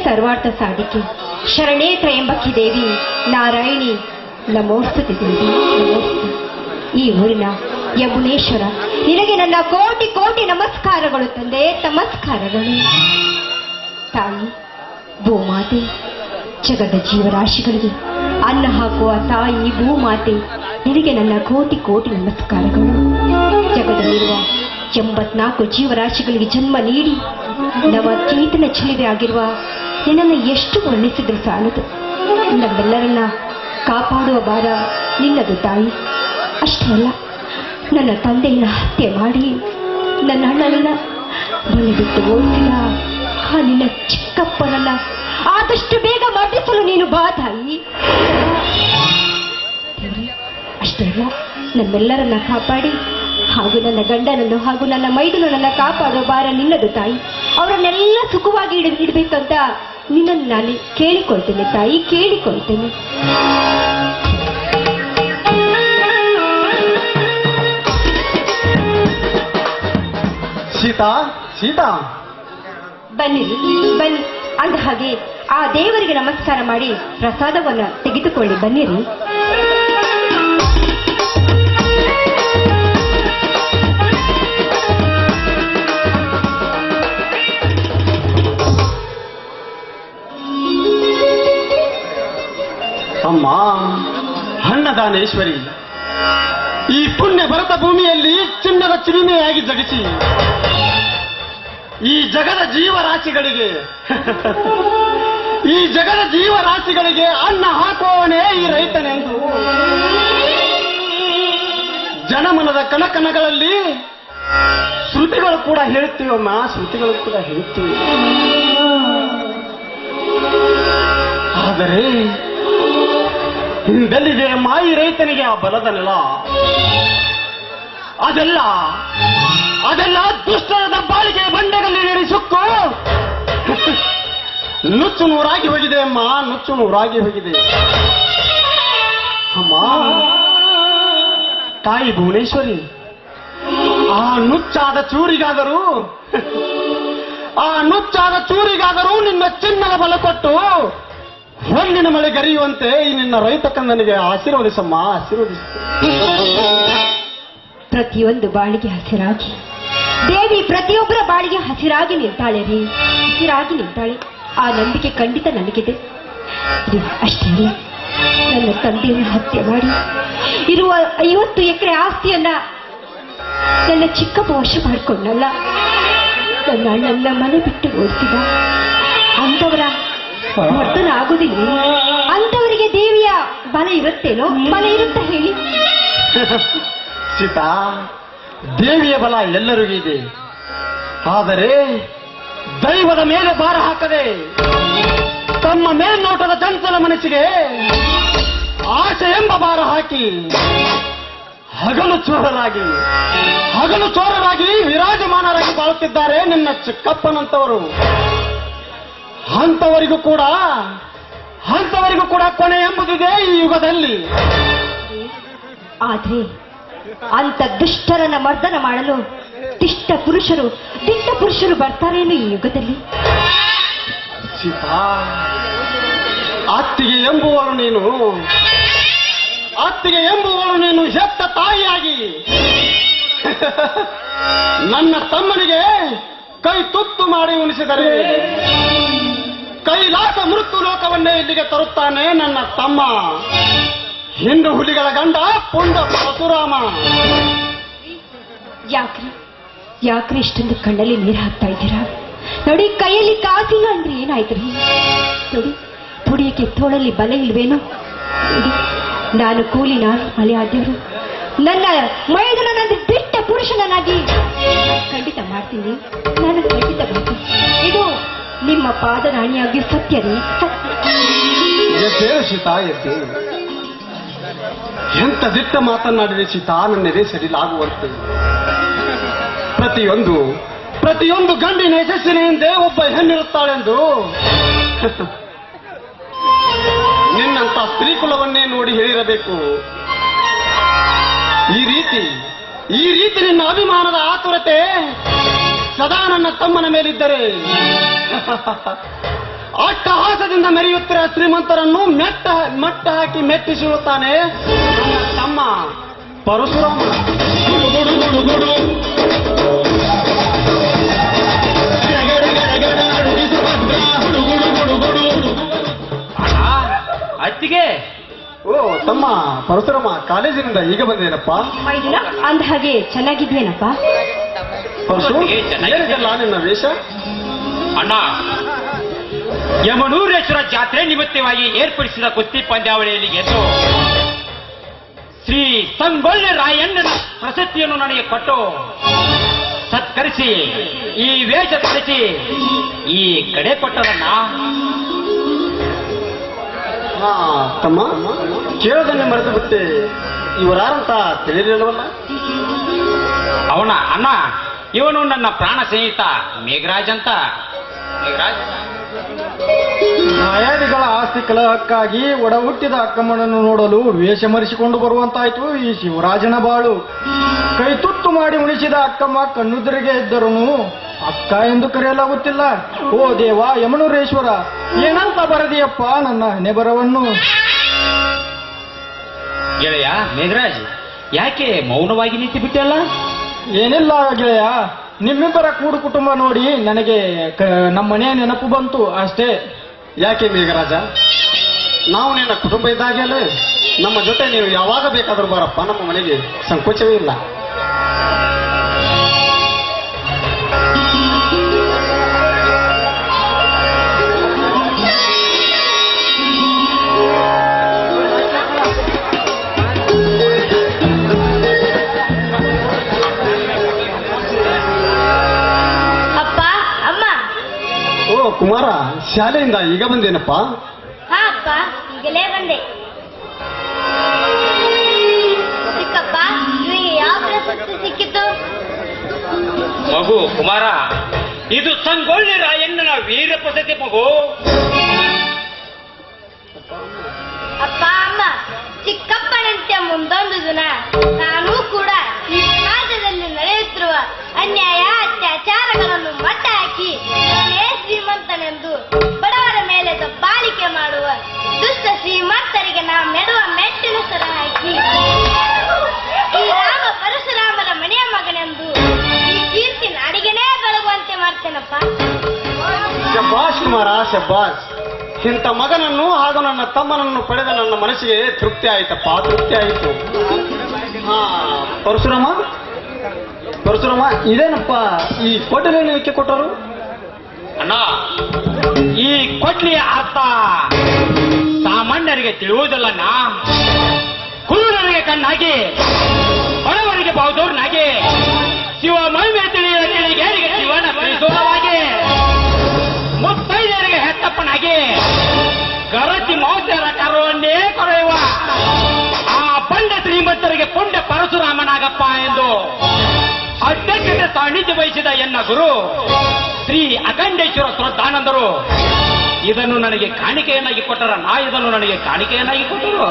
ಸರ್ವಾರ್ಥ ಸಾಧಿಕೆ ಶರಣೇ ತ್ರಯಂಬಕಿ ದೇವಿ ನಾರಾಯಣಿ ನಮೋಸ್ತುತಿ ದೇವಿ ನಮೋಸ್ತು. ಈ ಊರಿನ ಯಮುನೇಶ್ವರ ನಿನಗೆ ನನ್ನ ಕೋಟಿ ಕೋಟಿ ನಮಸ್ಕಾರಗಳು ತಂದೆ, ನಮಸ್ಕಾರಗಳು. ತಾಯಿ ಭೂಮಾತೆ, ಜಗದ ಜೀವರಾಶಿಗಳಿಗೆ ಅನ್ನ ಹಾಕುವ ತಾಯಿ ಭೂಮಾತೆ, ನಿನಗೆ ನನ್ನ ಕೋಟಿ ಕೋಟಿ ನಮಸ್ಕಾರಗಳು. ಜಗದಲ್ಲಿರುವ 84 ಜೀವರಾಶಿಗಳಿಗೆ ಜನ್ಮ ನೀಡಿ ನಮ್ಮ ಚೇತನ ಚಿಲಿವೆ ಆಗಿರುವ ನಿನ್ನನ್ನು ಎಷ್ಟು ವರ್ಣಿಸಿದ್ರು ಸಾಲದು. ನಮ್ಮೆಲ್ಲರನ್ನ ಕಾಪಾಡುವ ಭಾರ ನಿನ್ನದು ತಾಯಿ. ಅಷ್ಟೇ ಅಲ್ಲ, ನನ್ನ ತಂದೆಯನ್ನು ಹತ್ಯೆ ಮಾಡಿ ನನ್ನ ಅಣ್ಣನನ್ನ ಮನೆ ಬಿಟ್ಟು ಓಡಿಸಿದ ಆ ನಿನ್ನ ಚಿಕ್ಕಪ್ಪನನ್ನ ಆದಷ್ಟು ಬೇಗ ಮರ್ದಿಸಲು ನೀನು ಬಾ ತಾಯಿ. ಅಷ್ಟೇ ಅಲ್ಲ, ನಮ್ಮೆಲ್ಲರನ್ನ ಕಾಪಾಡಿ ಹಾಗೂ ನನ್ನ ಗಂಡನನ್ನು ಹಾಗೂ ನನ್ನ ಮೈದುನನ್ನ ಕಾಪಾಡುವ ಭಾರ ನಿನ್ನದು ತಾಯಿ. ಅವರನ್ನೆಲ್ಲ ಸುಖವಾಗಿ ಇಡಬೇಕಂತ ನಿನ್ನನ್ನು ನಾನು ಕೇಳಿಕೊಳ್ತೇನೆ ತಾಯಿ, ಕೇಳಿಕೊಳ್ತೇನೆ. ಸೀತಾ, ಸೀತಾ, ಬನ್ನಿರಿ ಬನ್ನಿ. ಅಂದ ಹಾಗೆ ಆ ದೇವರಿಗೆ ನಮಸ್ಕಾರ ಮಾಡಿ ಪ್ರಸಾದವನ್ನ ತೆಗೆದುಕೊಳ್ಳಿ. ಬನ್ನಿರಿ. ಅಮ್ಮ ಅನ್ನದಾನೇಶ್ವರಿ, ಈ ಪುಣ್ಯ ಭರತ ಭೂಮಿಯಲ್ಲಿ ಚಿನ್ನದ ಚಿಲುಮೆಯಾಗಿ ಜಗಿಸಿ ಈ ಜಗದ ಜೀವರಾಶಿಗಳಿಗೆ ಅನ್ನ ಹಾಕುವವನೇ ಈ ರೈತನೆಂದು ಜನಮನದ ಕಣಕಣಗಳಲ್ಲಿ ಶ್ರುತಿಗಳು ಕೂಡ ಹೇಳುತ್ತೀವಮ್ಮ, ಶ್ರುತಿಗಳು ಕೂಡ ಹೇಳುತ್ತೀವಿ. ಆದರೆ ಹಿಂದೆಲ್ಲಿದೆ ಮಾಯಿ ರೈತನಿಗೆ ಆ ಬಲದ ನೆಲ? ಅದೆಲ್ಲ ದುಷ್ಟರದ ಬಾಳಿಗೆ ಬಂಡೆಗಳಲ್ಲಿ ಸುಕ್ಕು ನುಚ್ಚು ನೂರಾಗಿ ಹೋಗಿದೆ ಅಮ್ಮ, ನುಚ್ಚು ನೂರಾಗಿ ಹೋಗಿದೆ ಅಮ್ಮ. ತಾಯಿ ಭುವನೇಶ್ವರಿ, ಆ ನುಚ್ಚಾದ ಚೂರಿಗಾದರೂ ನಿನ್ನ ಚಿನ್ನದ ಬಲ ಕೊಟ್ಟು ಹೊನ್ನಿನ ಮಳೆ ಗರಿಯುವಂತೆ ಈ ನಿನ್ನ ರೈತ ಕಂದನಿಗೆ ಆಶೀರ್ವದಿಸಮ್ಮ, ಆಶೀರ್ವದಿಸ. ಪ್ರತಿಯೊಂದು ಬಾಳಿಗೆ ಹಸಿರಾಗಿ ದೇವಿ ಪ್ರತಿಯೊಬ್ಬರ ಬಾಳಿಗೆ ಹಸಿರಾಗಿ ನಿಲ್ತಾಳೆ ರೀ, ಹಸಿರಾಗಿ ನಿಲ್ತಾಳೆ. ಆ ನಂಬಿಕೆ ಖಂಡಿತ ನನಗಿದೆ. ಅಷ್ಟೇ ಅಲ್ಲ, ನನ್ನ ತಂದೆಯನ್ನು ಹತ್ಯೆ ಮಾಡಿ ಇರುವ 50 ಎಕರೆ ಆಸ್ತಿಯನ್ನ ನನ್ನ ಚಿಕ್ಕಪ್ಪ ವಶ ಮಾಡಿಕೊಂಡಲ್ಲ, ನನ್ನ ಅಣ್ಣನ ಮನೆ ಬಿಟ್ಟು ಓಡಿಸಿದ ಅಂತವರ ವರ್ತನ ಆಗುದಿಲ್ಲ. ಅಂತವರಿಗೆ ದೇವಿಯ ಬಲ ಇರುತ್ತೇನೋ? ಬಲ ಇರುತ್ತ ಹೇಳಿ. ಸೀತಾ, ದೇವಿಯ ಬಲ ಎಲ್ಲರಿಗೂ ಇದೆ. ಆದರೆ ದೈವದ ಮೇಲೆ ಭಾರ ಹಾಕದೆ ತಮ್ಮ ಮೇಲ್ನೋಟದ ಚಂಚಲ ಮನಸ್ಸಿಗೆ ಆಸೆ ಎಂಬ ಭಾರ ಹಾಕಿ ಹಗಲು ಚೋರರಾಗಿ ವಿರಾಜಮಾನರಾಗಿ ಬಾಳುತ್ತಿದ್ದಾರೆ ನಿನ್ನ ಚಿಕ್ಕಪ್ಪನಂತವರು. ಅಂತವರಿಗೂ ಕೂಡ ಕೊನೆ ಎಂಬುದಿದೆ ಈ ಯುಗದಲ್ಲಿ. ಆದ್ರೆ ಅಂತ ದುಷ್ಟರನ್ನ ಮರ್ದನ ಮಾಡಲು ದಿಟ್ಟ ಪುರುಷರು ಬರ್ತಾರೇನು ಈ ಯುಗದಲ್ಲಿ? ಸೀತಾ, ಅತ್ತಿಗೆ ಎಂಬುವಳು ನೀನು ಹೆತ್ತ ತಾಯಿಯಾಗಿ ನನ್ನ ತಮ್ಮನಿಗೆ ಕೈ ತುತ್ತು ಮಾಡಿ ಉಣಿಸಿದರೆ ಕೈಲಾಸ ಮೃತ್ಯು ಲೋಕವನ್ನೇ ಇಲ್ಲಿಗೆ ತರುತ್ತಾನೆ ನನ್ನ ತಮ್ಮ, ಹಿಂಡು ಹುಲಿಗಳ ಗಂಡ ಪುಂಡ ಪರಶುರಾಮ. ಯಾಕ್ರಿ ಇಷ್ಟೊಂದು ಕಣ್ಣಲ್ಲಿ ನೀರು ಹಾಕ್ತಾ ಇದ್ದೀರಾ? ನೋಡಿ, ಕೈಯಲ್ಲಿ ಕಾಸಿಲ್ಲ ಅಂದ್ರೆ ಏನಾಯ್ತು ರೀ? ನೋಡಿ, ಪುಡಿಯಕ್ಕೆ ತೋಳಲ್ಲಿ ಬಲ ಇಲ್ವೇನೋ? ನಾನು ಮಲೆ ಆದ್ಯವರು ನನ್ನ ಮೈದನನ್ನೊಂದು ದಿಟ್ಟ ಪುರುಷನನ್ನಾಗಿ ಖಂಡಿತ ಮಾಡ್ತೀನಿ. ನಾನು ಖಂಡಿತ ಮಾಡ್ತೀನಿ. ಇದು ನಿಮ್ಮ ಪಾದರಾಣಿಯಾಗಿ ಸತ್ಯ ರೀ, ಸತ್ಯ. ಸೀತಾ, ಎಂತ ದಿಟ್ಟ ಮಾತನಾಡಿದೆ ಸೀತಾ, ನನ್ನೆದೆ ಸರಿಲಾಗುವಂತೆ. ಪ್ರತಿಯೊಂದು ಗಂಡಿನ ಯಶಸ್ಸಿನ ಹಿಂದೆ ಒಬ್ಬ ಹೆಣ್ಣಿರುತ್ತಾಳೆಂದು ನಿನ್ನಂತ ಸ್ತ್ರೀಕುಲವನ್ನೇ ನೋಡಿ ಹೇಳಿರಬೇಕು. ಈ ರೀತಿ ನಿನ್ನ ಅಭಿಮಾನದ ಆತುರತೆ ಸದಾ ನನ್ನ ತಮ್ಮನ ಮೇಲಿದ್ದರೆ ಅಟ್ಟಹಾಸದಿಂದ ಮೆರೆಯುತ್ತಿರುವ ಶ್ರೀಮಂತರನ್ನು ಮಟ್ಟ ಹಾಕಿ ಮೆಟ್ಟಿಸುತ್ತಾನೆ ನನ್ನ ತಮ್ಮ ಪರಶುರಾಮ. ಅತ್ತಿಗೆ, ಓ ತಮ್ಮ ಪರಶುರಾಮ, ಕಾಲೇಜಿನಿಂದ ಈಗ ಬಂದೇನಪ್ಪ? ಮೈದುನ, ಅಂದ ಹಾಗೆ ಚೆನ್ನಾಗಿದ್ಯೇನಪ್ಪ? ಪರಶು, ಏನಿದೆಲ್ಲ ನಿನ್ನ ವೇಷ? ಅಣ್ಣ, ಯಮನೂರೇಶ್ವರ ಜಾತ್ರೆ ನಿಮಿತ್ತವಾಗಿ ಏರ್ಪಡಿಸಿದ ಕುಸ್ತಿ ಪಂದ್ಯಾವಳಿಯಲ್ಲಿ ಗೆದ್ದು ಶ್ರೀ ಸಂಗೊಳ್ಳಿ ರಾಯಣ್ಣನ ಪ್ರಶಸ್ತಿಯನ್ನು ನನಗೆ ಕೊಟ್ಟು ಸತ್ಕರಿಸಿ ಈ ವೇಷ ಧರಿಸಿ ಈ ಕಡೆ ಕೊಟ್ಟರಣ್ಣ. ಹಾ ತಮ್ಮ, ಕೇಳೋದನ್ನೇ ಮರೆತು ಬಿಟ್ಟೆ. ಇವರಾರಂತ ತಿಳಿದಿಲ್ಲವಲ್ಲ? ಅವನ ಅಣ್ಣ, ಇವನು ನನ್ನ ಪ್ರಾಣ ಸ್ನೇಹಿತ ಮೇಘರಾಜ್ ಅಂತ. ಮೇಘರಾಜ್, ನ್ಯಾಯಾದಿಗಳ ಆಸ್ತಿ ಕಲಹಕ್ಕಾಗಿ ಒಡ ಹುಟ್ಟಿದ ಅಕ್ಕಮ್ಮನನ್ನು ನೋಡಲು ವೇಷ ಮರೆಸಿಕೊಂಡು ಬರುವಂತಾಯ್ತು ಈ ಶಿವರಾಜನ ಬಾಳು. ಕೈ ತುತ್ತು ಮಾಡಿ ಉಳಿಸಿದ ಅಕ್ಕಮ್ಮ ಕಣ್ಣುದುರಿಗೆ ಇದ್ದರನು ಅಕ್ಕ ಎಂದು ಕರೆಯಲಾಗುತ್ತಿಲ್ಲ. ಓ ದೇವ ಯಮನೂರೇಶ್ವರ, ಏನಂತ ಬರದಿಯಪ್ಪ ನನ್ನ ಹಣೆಬರವನ್ನು? ಗೆಳೆಯ ಮೇಘರಾಜ್, ಯಾಕೆ ಮೌನವಾಗಿ ನಿಂತು ಬಿಟ್ಟಲ್ಲ? ಏನಿಲ್ಲ ಗೆಳೆಯ, ನಿಮ್ಮಿಬ್ಬರ ಕೂಡು ಕುಟುಂಬ ನೋಡಿ ನನಗೆ ನಮ್ಮ ಮನೆಯ ನೆನಪು ಬಂತು ಅಷ್ಟೇ. ಯಾಕೆ ಮೇಘರಾಜ, ನಾವು ನಿನ್ನ ಕುಟುಂಬ ಇದ್ದಾಗಲೇ ನಮ್ಮ ಜೊತೆ ನೀವು ಯಾವಾಗ ಬೇಕಾದರೂ ಬರಪ್ಪ, ನಮ್ಮ ಮನೆಗೆ ಸಂಕೋಚವೇ ಇಲ್ಲ. ಓ ಕುಮಾರ, ಶಾಲೆಯಿಂದ ಈಗ ಬಂದೇನಪ್ಪ? ಹಾ ಅಪ್ಪ, ಈಗಲೇ ಬಂದೆ. ಚಿಕ್ಕಪ್ಪ, ನಿಮಗೆ ಯಾವ ಪ್ರಶಸ್ತಿ ಸಿಕ್ಕಿತು? ಮಗು ಕುಮಾರ, ಇದು ಸಂಗೊಳ್ಳಿ ರಾಯಣ್ಣನ ವೀರ ಪ್ರಶಸ್ತಿ ಮಗು. ಅಪ್ಪ ಅಮ್ಮ, ಚಿಕ್ಕಪ್ಪನಂತೆ ಮುಂದೊಂದು ದಿನ ನಾನು ಕೂಡ ಈ ಸಮಾಜದಲ್ಲಿ ನಡೆಯುತ್ತಿರುವ ಅನ್ಯಾಯ ಅತ್ಯಾಚಾರಗಳನ್ನು ಮಟ್ಟ ಹಾಕಿ ನಾನೇ ಶ್ರೀಮಂತನೆಂದು ಬಡವರ ಮೇಲೆ ದಬ್ಬಾಳಿಕೆ ಮಾಡುವ ದುಷ್ಟ ಶ್ರೀಮಂತರಿಗೆ ನಾ ನೆಡುವ ಮೆಟ್ಟಿನ ಸರ ಹಾಕಿ ಈ ರಾಮ ಪರಶುರಾಮರ ಮನೆಯ ಮಗನೆಂದು ಈ ಕೀರ್ತಿ ನಾಡಿಗೆನೇ ಬೆಳಗುವಂತೆ ಮಾಡ್ತೇನಪ್ಪ. ಶಬ್ಬಾಷ್ ಕುಮಾರ, ಶಬ್ಬಾಷ್. ಇಂಥ ಮಗನನ್ನು ಹಾಗೂ ನನ್ನ ತಮ್ಮನನ್ನು ಪಡೆದ ನನ್ನ ಮನಸ್ಸಿಗೆ ತೃಪ್ತಿ ಆಯ್ತಪ್ಪ, ತೃಪ್ತಿ ಆಯಿತು. ಹಾ ಪರಶುರಾಮ, ಪರಶುರಾಮ, ಇದೇನಪ್ಪ ಈ ಕೊಟ್ಟಲೇನು ಏಕೆ ಕೊಟ್ಟರು? ಅಣ್ಣ, ಈ ಕೊಟ್ಲಿಯ ಅರ್ಥ ಸಾಮಾನ್ಯರಿಗೆ ತಿಳಿಯುವುದಿಲ್ಲಣ್ಣ. ಕುರುಡರಿಗೆ ಕಣ್ಣಾಗಿ, ಬಡವರಿಗೆ ಬಹುದೂರ್ನಾಗಿ, ಶಿವ ಮಹಿಮೆ ತಿಳಿಗೇರಿಗೆ ಶಿವನ ಪರಿಸರವಾಗಿ, ಮುತ್ತೈದರಿಗೆ ಹೆತ್ತಪ್ಪನಾಗಿ, ಗರತಿ ಮೌಸ್ಯರ ಕರುವನ್ನೇ ಕೊರೆಯುವ ಆ ಪಂಡ ಶ್ರೀಮಂತರಿಗೆ ಪುಂಡ ಪರಶುರಾಮನಾಗಪ್ಪ ಎಂದು ಅಡ್ಡಕ್ಕೆ ಸಾನ್ನಿಧ್ಯ ವಹಿಸಿದ ಎನ್ನ ಗುರು ಶ್ರೀ ಅಖಂಡೇಶ್ವರ ಶ್ರದ್ಧಾನಂದರು ಇದನ್ನು ನನಗೆ ಕಾಣಿಕೆಯನ್ನಾಗಿ ಕೊಟ್ಟರಣ್ಣ. ಇದನ್ನು ನನಗೆ ಕಾಣಿಕೆಯನ್ನಾಗಿ ಕೊಟ್ಟರು.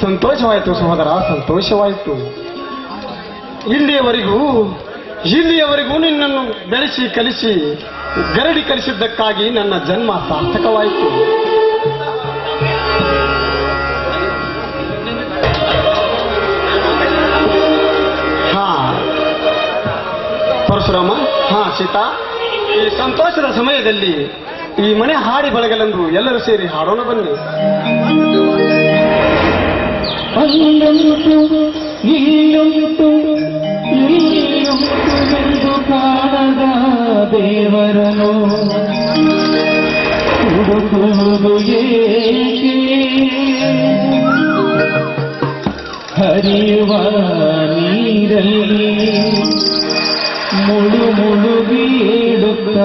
ಸಂತೋಷವಾಯಿತು ಸಹೋದರ, ಸಂತೋಷವಾಯಿತು. ಇಲ್ಲಿಯವರೆಗೂ ನಿನ್ನನ್ನು ಬೆಳೆಸಿ ಕಲಿಸಿ ಗರಡಿ ಕಲಿಸಿದ್ದಕ್ಕಾಗಿ ನನ್ನ ಜನ್ಮ ಸಾರ್ಥಕವಾಯಿತು. ಹಾ ಪರಶುರಾಮ, ಹಾ ಸೀತಾ, ಈ ಸಂತೋಷದ ಸಮಯದಲ್ಲಿ ಈ ಮನೆ ಹಾಡಿ ಬೆಳಗಲೆಂದು ಎಲ್ಲರೂ ಸೇರಿ ಹಾಡೋಣ ಬನ್ನಿ. ಇಲ್ಲುಂಟು ಕಾಣದ ದೇವರನು ಹುಡುಕುವುದು ಏಕೆ? ಹರಿಯುವ ನೀರಲ್ಲಿ ಮುಳುಗೇಳುತ್ತ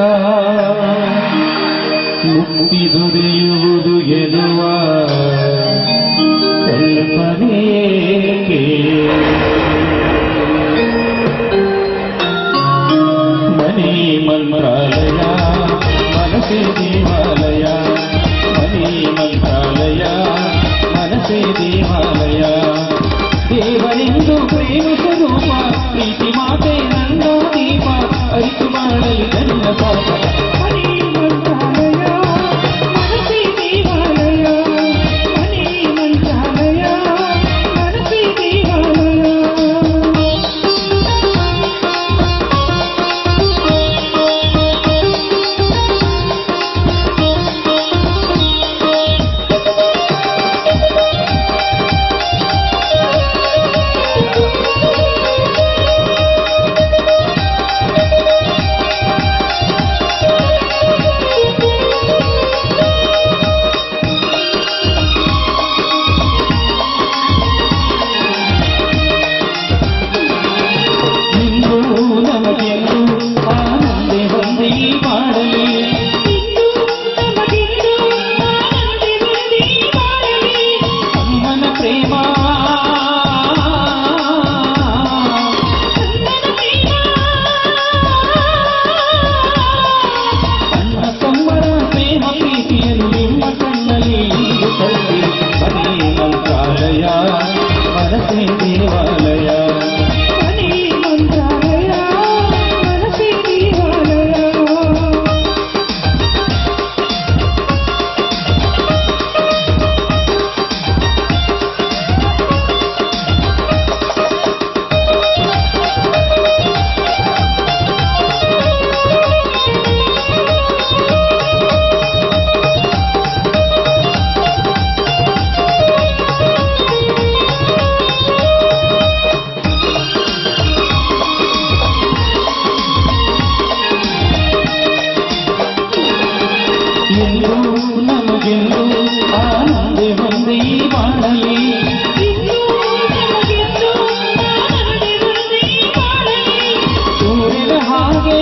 ಮುಕ್ತಿ ದೊರೆಯುವುದು ಎನ್ನುವ ಕಲ್ಪನೆಗೆ ಮನಿ ಮಂತ್ರಾಲಯ ಮನಸೇ ದೇವಾಲಯ, ಮನಿ ಮಂತ್ರಾಲಯ ಮನಸೇ ದೇವಾಲಯ, ದೇವರೆಂದು ಪ್ರೇಮ ಸ್ವರೂಪ ಪ್ರೀತಿ ಮಾತೆ ನನ್ನ ದೀಪ ಅರಿತು ಮಾಡಲಿ ನನ್ನ ಪಾಪ. ಮನಿ ಮಂತ್ರಾಲಯ ಮಾಡಲಿ ಸೂರ್ಯನ ಹಾಗೆ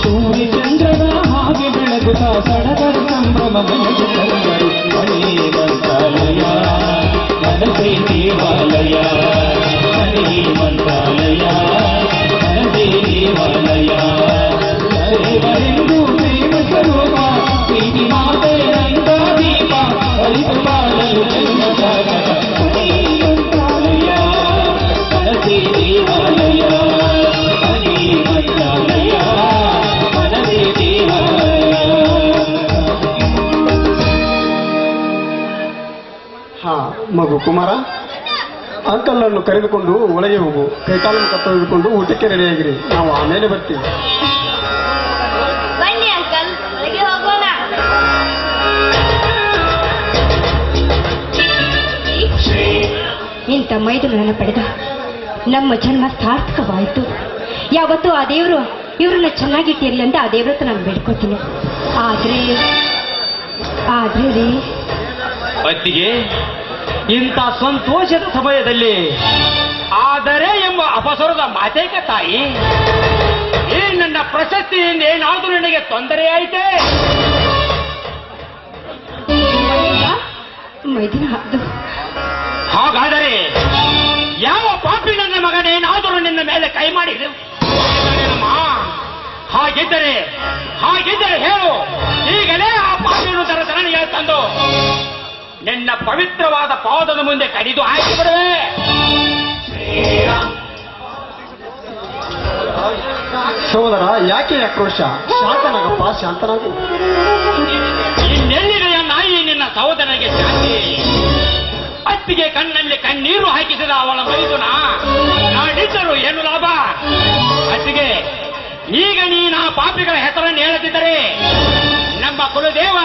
ಸೂರ್ಯ ಚಂದ್ರನ ಹಾಗೆ ಬೆಳಗುತ್ತಾ ಸಡಗರ ಸಂಭ್ರಮ ಬೆಳಗು ತಂದರು ಮಣಿ ಮಂತ್ರಾಲಯ ಮನಸೇ ದೇವಾಲಯ ಮಣಿ ಮಂತ್ರಾಲಯ ಮನಸೇ ದೇವಾಲಯ ಹರಿವರೆಂದು ಪ್ರೇಮ ಸ್ವರೂಪ ಪ್ರೀತಿ ಮಾತೆ ನಂದ ದೀಪ ಹರಿದು ಬಾಳಲು ಜನ್ಮ ಸಾಗರ ಮಣಿ ಮಂತ್ರಾಲಯ ಮನಸೇ ದೇವಾಲಯ ಮಣಿ ಮಂತ್ರಾಲಯ ಮನಸೇ ದೇವಾಲಯ. ಹಾ ಮಗು ಕುಮಾರ, ಅಂಕಲನ್ನು ಕರೆದುಕೊಂಡು ಒಳಗೆ ಹೋಗು. ಕೈಕಾಲು ಮುಖ ತೊಳೆದುಕೊಂಡು ಊಟಕ್ಕೆ ರೆಡಿಯಾಗಿರಿ. ನಾವು ಆಮೇಲೆ ಬರ್ತೀವಿ. ಬನ್ನಿ ಅಂಕಲ್, ಒಳಗೆ ಹೋಗೋಣ. ಇಂಥ ಮೈದುನನ್ನು ಪಡೆದ ನಮ್ಮ ಜನ್ಮ ಸಾರ್ಥಕವಾಯಿತು. ಯಾವತ್ತೂ ಆ ದೇವರು ಇವ್ರನ್ನ ಚೆನ್ನಾಗಿಟ್ಟಿರಲಿ ಅಂತ ಆ ದೇವ್ರ ಹತ್ರ ನಾನು ಬೇಡ್ಕೊತೀನಿ. ಆದ್ರೆ ರೀ ಅತ್ತಿಗೆ, ಇಂಥ ಸಂತೋಷದ ಸಮಯದಲ್ಲಿ ಆದರೆ ಎಂಬ ಅಪಸರದ ಮಾತೇಕ ತಾಯಿ, ಈ ನನ್ನ ಪ್ರಶಸ್ತಿಯಿಂದ ಏನಾದರೂ ನನಗೆ ತೊಂದರೆ ಆಯಿತೆ? ಮೈದುನ ಅದು ಹಾಗಾದರೆ ಯಾವ ಪಾಪಿ ನನ್ನ ಮಗನೇನಾದರೂ ನಿನ್ನ ಮೇಲೆ ಕೈ ಮಾಡಿದೆ? ಹಾಗಿದ್ದರೆ ಹೇಳು, ಈಗಲೇ ಆ ಪಾಪಿಯನ್ನು ತರತರಣಿಗೆ ತಂದು ನಿನ್ನ ಪವಿತ್ರವಾದ ಪಾದದ ಮುಂದೆ ಕಡಿದು ಹಾಕಿಬಿಡುವೆ. ಸಹೋದರ, ಯಾಕೆ ಆಕ್ರೋಶ? ಶಾಂತನಾಗಪ್ಪ, ಶಾಂತನಾಗು. ಇನ್ನೆಲ್ಲಿದೆಯ ನಾಯಿ ನಿನ್ನ ಸಹೋದರನಿಗೆ ಶಾಂತಿ? ಅತ್ತಿಗೆ ಕಣ್ಣಲ್ಲಿ ಕಣ್ಣೀರು ಹಾಕಿಸಿದ ಅವಳ ಮೈದುನ ನಾಡಿದ್ದರು ಏನು ಲಾಭ? ಅತ್ತಿಗೆ, ಈಗ ನೀನು ಆ ಪಾಪಿಗಳ ಹೆಸರನ್ನು ಹೇಳದಿದ್ದರೆ ನಮ್ಮ ಕುಲದೇವ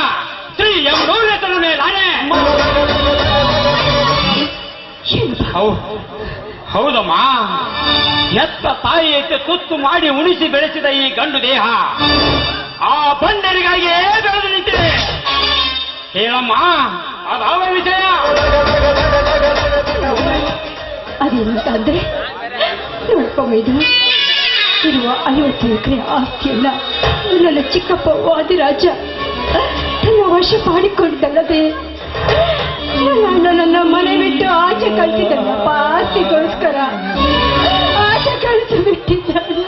ಶ್ರೀ ಯಮನೂರ ಹೆಸರು ನಾನೇ. ಹೌದಮ್ಮ, ಎತ್ತ ತಾಯಿ ಎತ್ತೆ ತುತ್ತು ಮಾಡಿ ಉಣಿಸಿ ಬೆಳೆಸಿದ ಈ ಗಂಡು ದೇಹ ಆ ಬಂಡರಿಗಾಗಿಯೇ ಬೆಳೆದು ನಿಂತಿದೆ. ಹೇಳಮ್ಮ, ಅದಾವ ವಿಷಯ? ಅದೇನಂತಂದ್ರೆ, ನೋಡ್ಕೊ ಮೈದುನ, ಇರುವ 50 ಎಕರೆ ಆಸ್ತಿಯನ್ನ ನನ್ನ ಚಿಕ್ಕಪ್ಪ ವಾದಿರಾಜ ತನ್ನ ವಶ ಮಾಡಿಕೊಂಡಿದ್ದಲ್ಲದೆ ನನ್ನ ಮನೆ ಬಿಟ್ಟು ಆಚೆ ಕಳಿಸಿದ್ದಲ್ಲಪ್ಪ. ಆಸ್ತಿಗೋಸ್ಕರ ಆಚೆ ಕಳಿಸಿ ಬಿಟ್ಟಿದ್ದಾನೆ.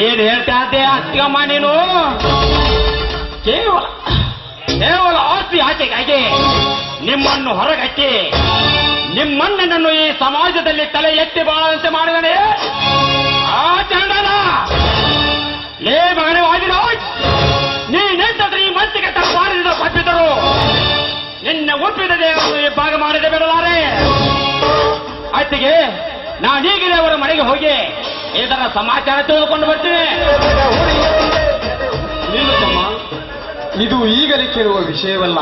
ಏನ್ ಹೇಳ್ತಾ ಇದ್ದೆ ಅತ್ತಿಗಮ್ಮ ನೀನು? ಕೇವಲ ಆಸ್ತಿ ಆಚೆಗಾಗಿ ನಿಮ್ಮನ್ನು ಹೊರಗಟ್ಟಿ ನಿಮ್ಮಣ್ಣನನ್ನು ಈ ಸಮಾಜದಲ್ಲಿ ತಲೆ ಎತ್ತಿ ಬಾಳಂತೆ ಮಾಡಿದನೆ ಆ ಚಂಡನ. ಲೇ ಮಗನೇ ವಾದಿರಾಜ್, ನೀನೆಂತಂದ್ರೆ ಈ ಮಂತಿಗೆ ತಪ್ಪಾರಿದ ಪಟ್ಟಿದ್ದರು ನಿನ್ನ ಒಪ್ಪಿದ ದೇವರು ಈ ಭಾಗ ಮಾಡದೆ ಬಿಡಲಾರೆ. ಅತ್ತಿಗೆ, ನಾನೀಗಲೇ ಅವರ ಮನೆಗೆ ಹೋಗಿ ಇದರ ಸಮಾಚಾರ ತಿಳಿದುಕೊಂಡು ಬರ್ತೀನಿ. ನಿಲ್ಲುತ್ತಮ್ಮ, ಇದು ಈಗಲೇ ಕೇಳುವ ವಿಷಯವಲ್ಲ.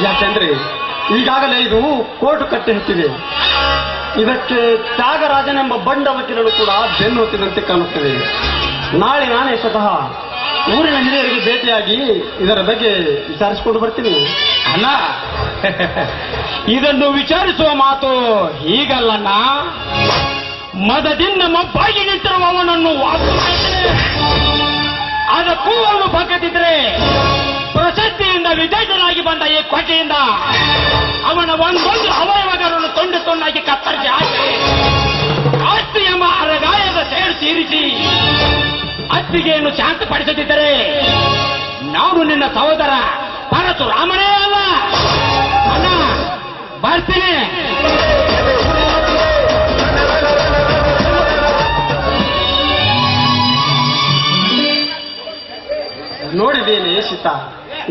ಯಾಕೆಂದ್ರೆ ಈಗಾಗಲೇ ಇದು ಕೋರ್ಟ್ ಕಟ್ಟಿ ಹತ್ತಿದೆ. ಇದಕ್ಕೆ ತ್ಯಾಗರಾಜನೆಂಬ ಬಂಡ ವಕೀಲರು ಕೂಡ ಬೆನ್ನು ಹೊತ್ತಿದಂತೆ ಕಾಣುತ್ತದೆ. ನಾಳೆ ನಾನೇ ಸ್ವತಃ ಊರಿನ ಹಿರಿಯರಿಗೆ ಭೇಟಿಯಾಗಿ ಇದರ ಬಗ್ಗೆ ವಿಚಾರಿಸಿಕೊಂಡು ಬರ್ತೀನಿ. ಅಲ್ಲ, ಇದನ್ನು ವಿಚಾರಿಸುವ ಮಾತು ಹೀಗಲ್ಲಣ್ಣ. ಮದದಿಂದ ಮಬ್ಬಾಗಿ ನಿಂತಿರುವ ಅವನನ್ನು ವಾಪು ಮಾಡ್ತೇನೆ. ಅದಕ್ಕೂ ಅವನು ಬಗ್ಗದಿದ್ರೆ ಪ್ರಶಸ್ತಿಯಿಂದ ವಿಜೇತನಾಗಿ ಬಂದ ಈ ಕೋಟೆಯಿಂದ ಅವನ ಒಂದೊಂದು ಅವಯವಗಳನ್ನು ತುಂಡು ತುಂಡಾಗಿ ಕತ್ತರಿಸಿ ಹಾಕಿ ಆಸ್ತಿ ಎಂಬ ಅರಗಾಯದ ಸೇಡು ತೀರಿಸಿ ಅತ್ತಿಗೆಯನ್ನು ಶಾಂತಪಡಿಸದಿದ್ದರೆ ನಾನು ನಿನ್ನ ಸಹೋದರ ಪರಶುರಾಮನೇ ಅಲ್ಲ. ಅಣ್ಣ, ಬರ್ತೀನಿ. ನೋಡಿದ್ದೇನೆ ಸೀತಾ,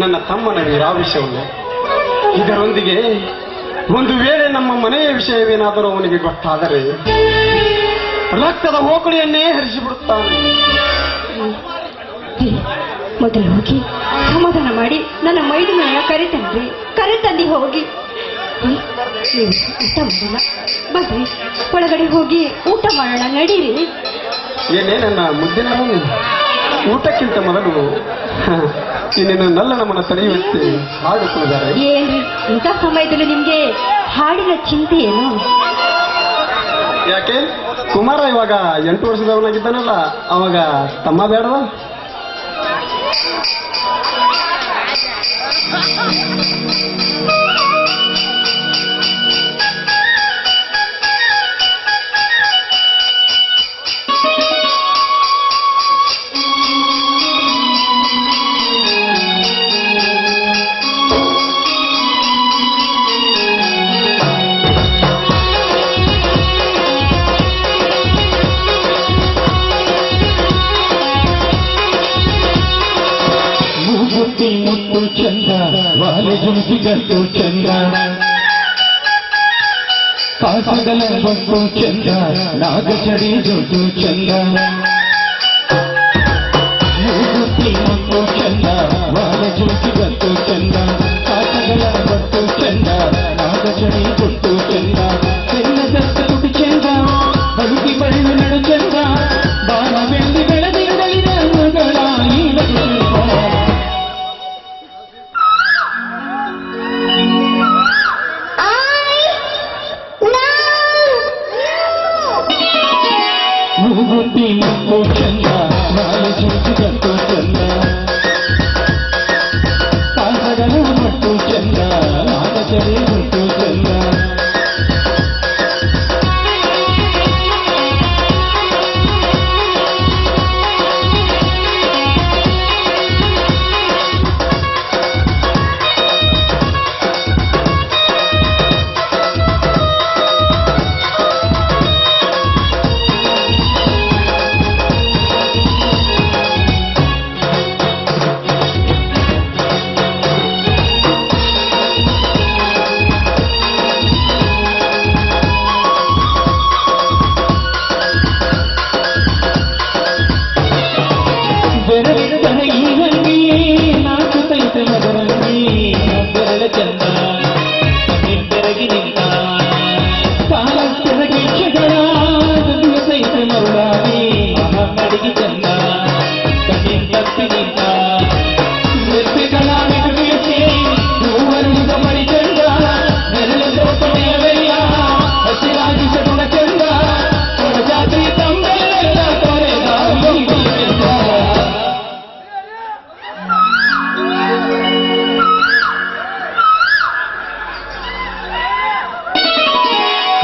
ನನ್ನ ತಮ್ಮನ ವೀರಾವೇಶವನ್ನು. ಇದರೊಂದಿಗೆ ಒಂದು ವೇಳೆ ನಮ್ಮ ಮನೆಯ ವಿಷಯವೇನಾದರೂ ಅವನಿಗೆ ಗೊತ್ತಾದರೆ ರಕ್ತದ ಓಕಳಿಯನ್ನೇ ಹರಿಸಿಬಿಡುತ್ತಾನೆ. ಮೊದಲು ಹೋಗಿ ಸಮಾಧಾನ ಮಾಡಿ ನನ್ನ ಮೈದುನನ್ನ ಕರೆತಂದು ಹೋಗಿ. ನೀವು ಊಟ ಮಾಡೋಣ, ಬನ್ನಿ ಒಳಗಡೆ ಹೋಗಿ ಊಟ ಮಾಡೋಣ, ನಡೀರಿ. ಏನೇ ನನ್ನ ಮುದ್ದಿನ ರಾಣಿ, ಊಟಕ್ಕಿಂತ ಮೊದಲು ನಿನ್ನ ನಲ್ಲ ನಮ್ಮನ್ನು ತಡೆಯುವಂತೆ ಹಾಡುತ್ತಿದ್ದಾರೆ. ಏನ್ರಿ ಇಂಥ ಸಮಯದಲ್ಲಿ ನಿಮ್ಗೆ ಹಾಡಿನ ಚಿಂತೆ ಏನು? ಯಾಕೆ ಕುಮಾರ ಇವಾಗ 8 ವರ್ಷದವನಾಗಿದ್ದಾನಲ್ಲ, ಅವಾಗ ತಮ್ಮ ಬೇಡವ? ಮುತ್ತು ಚಂದ ವಾಲೆ ಜುಂಪಿಗಟ್ಟು ಚಂದ ಕಾಸಗಲ ಬಟ್ಟು ಚಂದ ನಾಗಚಡಿ ಜೊಟ್ಟು ಚಂದ ಮೂಗುತ್ತಿ ಮುತ್ತು ಚಂದ ವಾಲೆ ಜುಂಪಿಗಟ್ಟು ಚಂದ ಕಾಸಗಲ ಬಟ್ಟು ಚಂದ ನಾಗಚಡಿ ಜೊಟ್ಟು ಚಂದ ಚೆನ್ನ ದತ್ತ ತುಟಿ ಚಂದ ಬಳುಕಿ ಬಳ್ಳು ನಡು ಚಂದ ಬಾಣ ಬೆಳ್ಳಿ ಬೆಳೆದಿರಲಿದ ಮಗಳ ಮೂಗುತ್ತಿ ಮುತ್ತು ಚಂದ ನಾಳೆ ಚುಂಚಿಗಟ್ಟು ಚಂದ ಕಾಸಗಲ ಮಟ್ಟು ಚಂದ ನಾಗಚರಿ ಮುಟ್ಟು ಚಂದ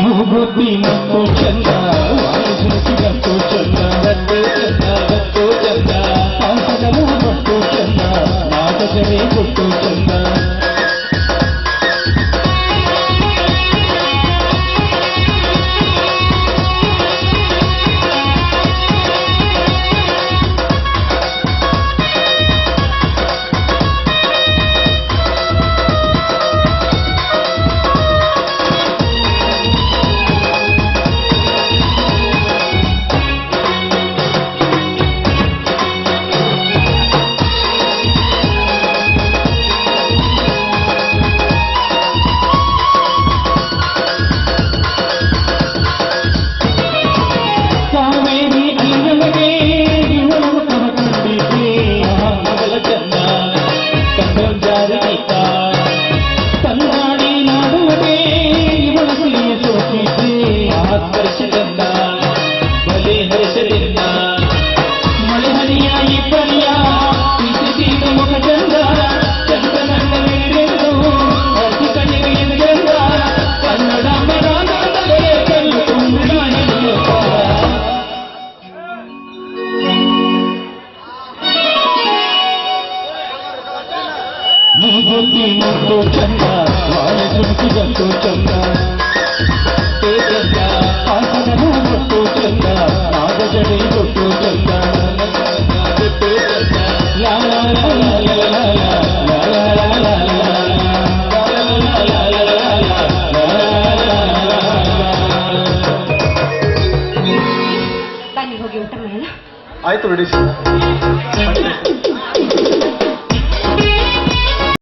ಮೂಗುತ್ತಿ ಮುತ್ತು ಚಂದ ವಾಲೆ ಜುಂಪಿಗಟ್ಟು ಚಂದ ಗಟ್ಟು ಚಂದ ಗಟ್ಟು ಚಂದ ಕಾಸಗಲ ಬಟ್ಟು ಚಂದ ನಾಗಚರಿ ಕೊಟ್ಟು ಚಂದ ಮೂಗುತ್ತಿ ಮುತ್ತು ಚಂದ ವಾಲೆ ಜುಂಪಿಗಟ್ಟು ಚಂದ ಚಂದ ಕಾಸಗಲ ಬಟ್ಟು ಚಂದ ನಾಗಚಡಿ ಕೊಟ್ಟು ಚಂದ ಲಾ ಲಾ ಲಾ ಲಾ ಲಾ ಲಾ ಬನ್ನಿ ಹೋಗಿ ಊಟ ಮಾಡೋಣ. ಆಯ್ತು ಬಿಡಿ.